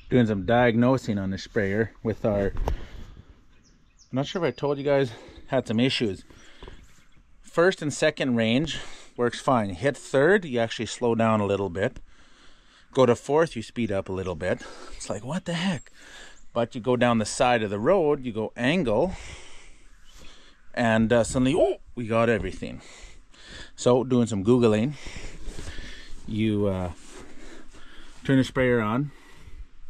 doing some diagnosing on the sprayer with our, I'm not sure if I told you guys, had some issues. First and second range works fine. Hit third, you actually slow down a little bit. Go to fourth, you speed up a little bit. It's like, what the heck? But you go down the side of the road, you go angle, and suddenly, oh, we got everything. So doing some Googling, you turn the sprayer on,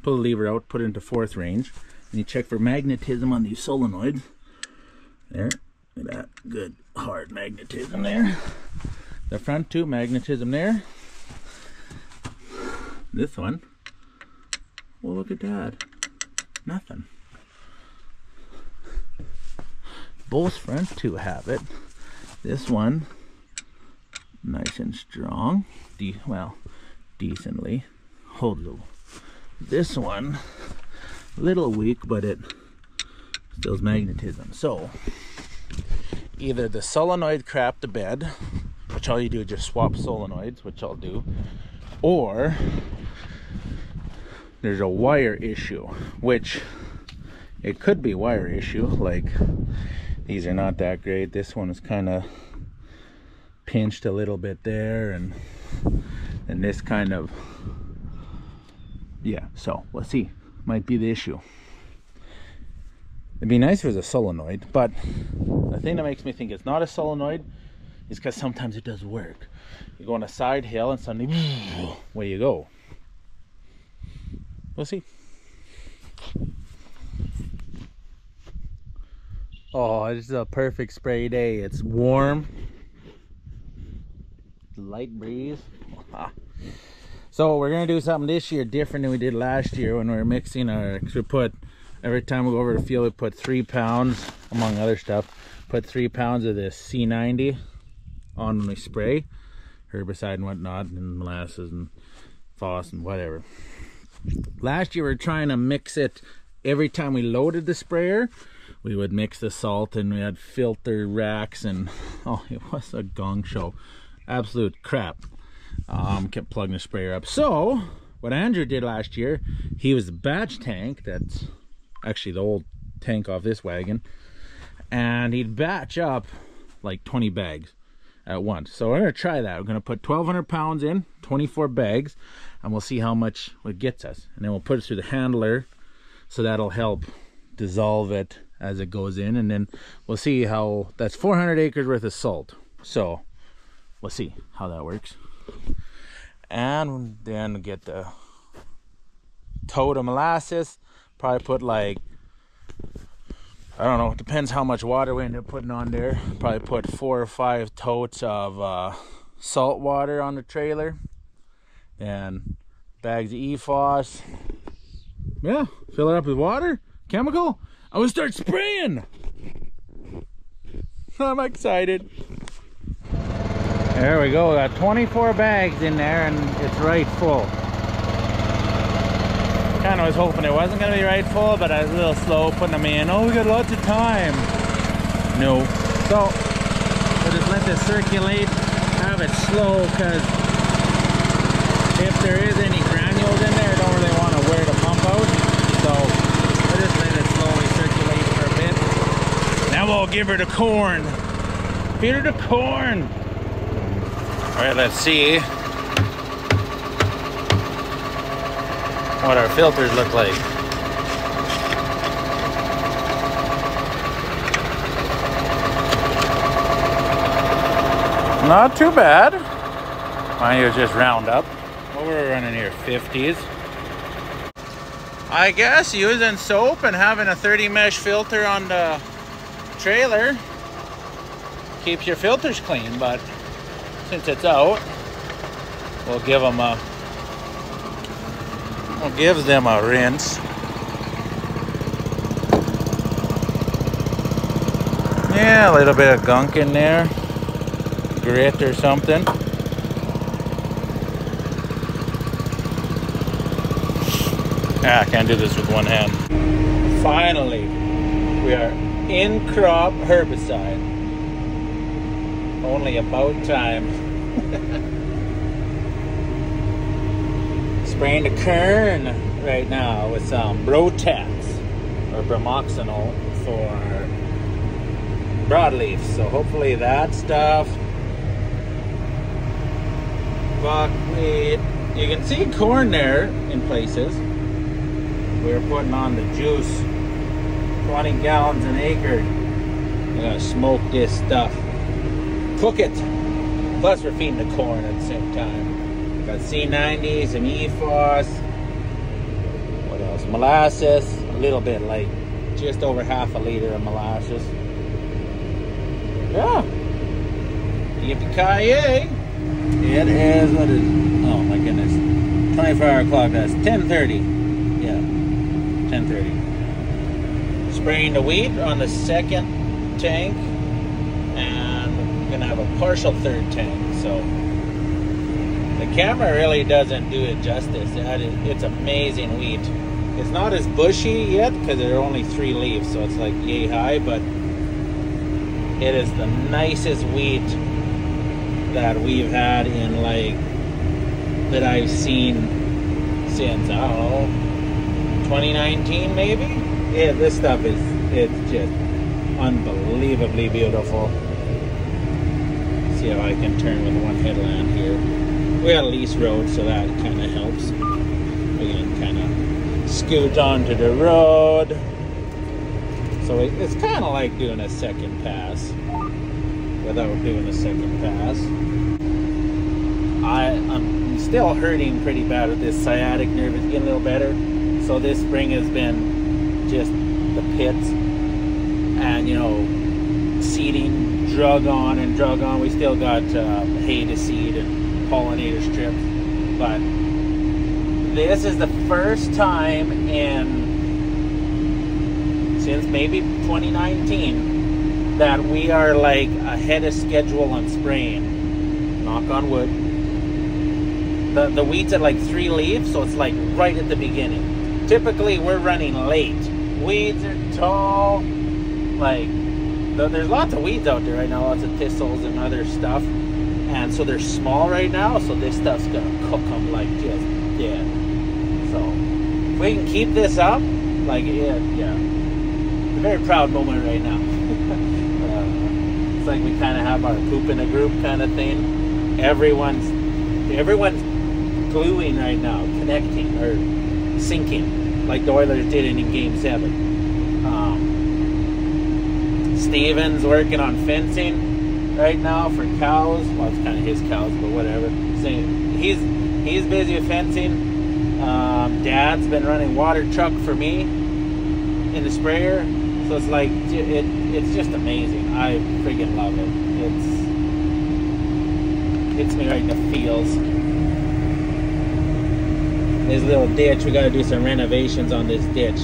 pull the lever out, put it into fourth range, and you check for magnetism on these solenoids. There, look at that, good hard magnetism there. The front two, magnetism there. This one, well, look at that, nothing. Both front two have it. This one, nice and strong. Well, decently. Hold it. This one, a little weak, but it still has magnetism. So, either the solenoid crapped the bed, which all you do is just swap solenoids, which I'll do, or there's a wire issue, which it could be wire issue. Like, these are not that great. This one is kind of pinched a little bit there, and this kind of, yeah, so let's see, might be the issue. It'd be nice if it was a solenoid, but the thing that makes me think it's not a solenoid is because sometimes it does work. You go on a side hill and suddenly away you go. We'll see. Oh, this is a perfect spray day. It's warm, light breeze. So we're gonna do something this year different than we did last year when we were mixing our, we put, every time we go over the field, we put 3 pounds, among other stuff, put 3 pounds of this C90 on when we spray, herbicide and whatnot, and molasses and phos and whatever. Last year we were trying to mix it every time we loaded the sprayer. We would mix the salt, and we had filter racks, and oh, it was a gong show. Absolute crap. Kept plugging the sprayer up. So what Andrew did last year, he was the batch tank, that's actually the old tank off this wagon, and he'd batch up like 20 bags at once. So we're gonna try that. We're gonna put 1,200 pounds in, 24 bags, and we'll see how much it gets us, and then we'll put it through the handler, so that'll help dissolve it as it goes in, and then we'll see how, that's 400 acres worth of salt. So we'll see how that works. And then get the tote of molasses. Probably put like, I don't know, it depends how much water we end up putting on there. Probably put 4 or 5 totes of salt water on the trailer, and bags of EFOS. Yeah, fill it up with water, chemical. I will start spraying. I'm excited. There we go, got 24 bags in there, and it's right full. Kind of was hoping it wasn't going to be right full, but I was a little slow putting them in. Oh, we got lots of time. No. So, we'll just let this circulate, have it slow, because if there is any granules in there, I don't really want to wear the pump out. So, we'll just let it slowly circulate for a bit. Now we'll give her the corn. Feed her the corn. Alright, let's see what our filters look like. Not too bad. Mine was just Roundup. What were we running here? 50s. I guess using soap and having a 30 mesh filter on the trailer keeps your filters clean, but since it's out, we'll give them a, we'll give them a rinse. Yeah, a little bit of gunk in there, grit or something. Ah, I can't do this with one hand. Finally, we are Incrop herbicide. Only about time. Spraying the kern right now with some Brotex or bromoxynol for broadleaf. So hopefully that stuff. Buckwheat. You can see corn there in places. We're putting on the juice. 20 gallons an acre. We're gonna smoke this stuff. Cook it. Plus we're feeding the corn at the same time. Got C90, some EFOS. What else? Molasses. A little bit, like just over half a liter of molasses. Yeah. Yippee-ki-yay. It is, what is, oh my goodness. 24-hour clock, that's 10:30. Yeah, 10:30. Spraying the wheat on the second tank. And we're gonna have a partial third tank. So the camera really doesn't do it justice. It's amazing wheat. It's not as bushy yet because there are only 3 leaves, so it's like yay high, but it is the nicest wheat that we've had in that I've seen since, I don't know, 2019 maybe? Yeah, this stuff it's just unbelievably beautiful. See how I can turn with one headland here. We got a lease road, so that kind of helps. We can kind of scoot onto the road. So it's kind of like doing a second pass without doing a second pass. I'm still hurting pretty bad with this sciatic nerve. It's getting a little better. So this spring has been just the pits and, you know, seeding, drug on and drug on. We still got hay to seed and pollinator strips. But this is the first time since maybe 2019 that we are like ahead of schedule on spraying. Knock on wood. The wheat's at like 3 leaves, so it's like right at the beginning. Typically we're running late. Weeds are tall. Like, there's lots of weeds out there right now, lots of thistles and other stuff. And so they're small right now, so this stuff's gonna cook them like just dead. So if we can keep this up, like, yeah. It's a very proud moment right now. It's like we kind of have our poop in a group kind of thing. Everyone's gluing right now, connecting or sinking, like the Oilers did in Game 7. Steven's working on fencing right now for cows. Well, it's kind of his cows, but whatever. So he's busy with fencing. Dad's been running water truck for me in the sprayer. So it's like, it's just amazing. I friggin' love it. Hits me right in the feels. This little ditch, we gotta do some renovations on this ditch.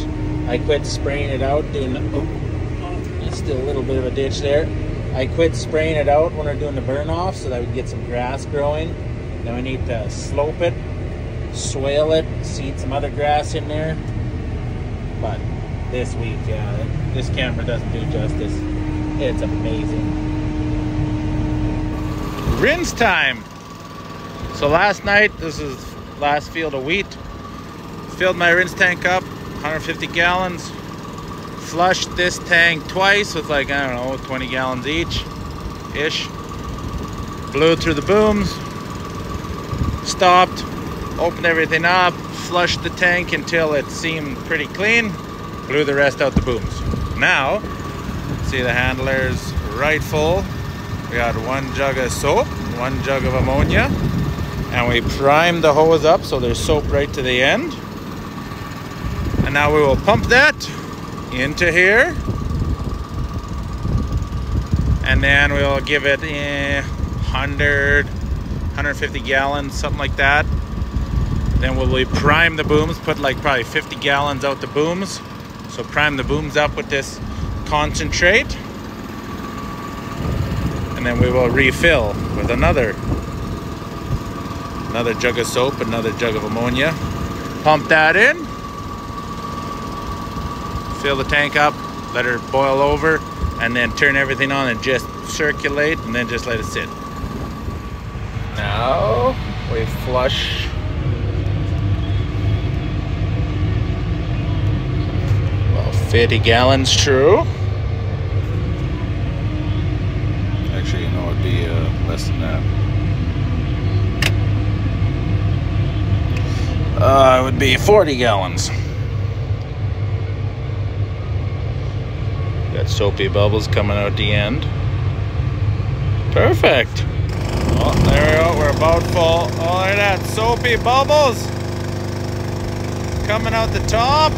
I quit spraying it out, there's still a little bit of a ditch there. I quit spraying it out when we're doing the burn off so that we can get some grass growing. Then we need to slope it, swale it, seed some other grass in there. But this week, yeah, this camera doesn't do justice. It's amazing. Rinse time. So last night, this is last field of wheat. Filled my rinse tank up, 150 gallons. Flushed this tank twice with like, I don't know, 20 gallons each-ish. Blew through the booms. Stopped, opened everything up, flushed the tank until it seemed pretty clean. Blew the rest out the booms. Now, see the handler's right full. We got 1 jug of soap, 1 jug of ammonia, and we primed the hose up so there's soap right to the end. And now we will pump that into here, and then we'll give it 150 gallons, something like that. Then we'll prime the booms, put like probably 50 gallons out the booms. So prime the booms up with this concentrate. And then we will refill with another jug of soap, another jug of ammonia. Pump that in. Fill the tank up, let her boil over, and then turn everything on and just circulate, and then just let it sit. Now we flush 50 gallons, true. Actually, you know, it'd be less than that. It would be 40 gallons. Got soapy bubbles coming out the end. Perfect. Oh, there we go. We're about full. Oh, look at that. Soapy bubbles coming out the top.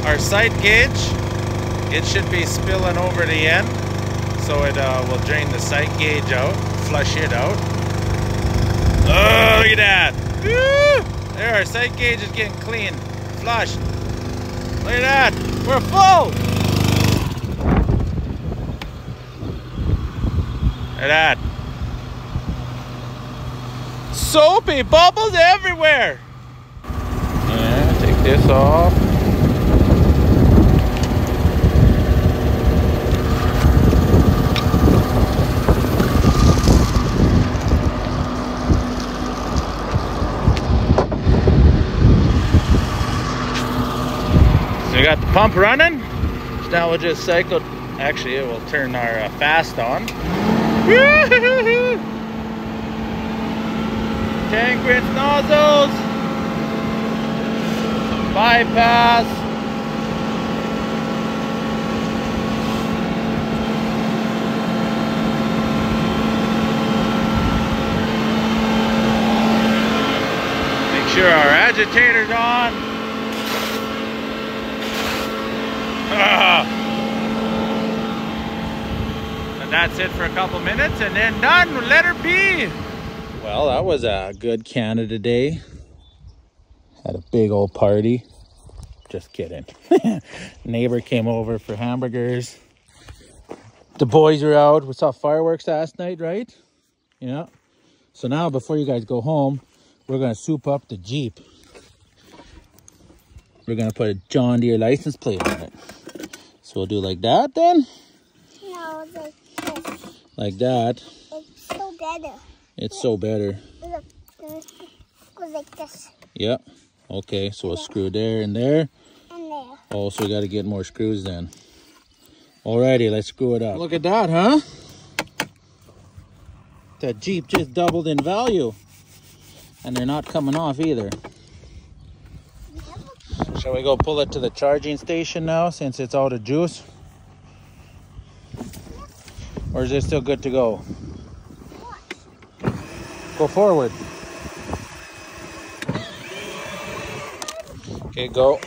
Our sight gauge, it should be spilling over the end. So it will drain the sight gauge out, flush it out. Oh, look at that. Woo! There, our sight gauge is getting clean, flushed. Look at that. We're full. Look at that. Soapy bubbles everywhere. Yeah, take this off. So we got the pump running. So now we'll just cycle. Actually, it will turn our fast on. Tank rinse nozzles, bypass, make sure our agitator's on. And that's it for a couple minutes and then done. Let her be. Well, that was a good Canada Day. Had a big old party. Just kidding. Neighbor came over for hamburgers. The boys were out. We saw fireworks last night, right? Yeah. So now, before you guys go home, we're going to soup up the Jeep. We're going to put a John Deere license plate on it. So we'll do like that then? No, like this. Like that. It's so better. It's so better. Look, goes like this. Yep. Okay, so we'll screw there and there. And there. Oh, so we got to get more screws then. Alrighty, let's screw it up. Look at that, huh? That Jeep just doubled in value. And they're not coming off either. Shall we go pull it to the charging station now since it's out of juice? Or is it still good to go? Go forward. Okay, go.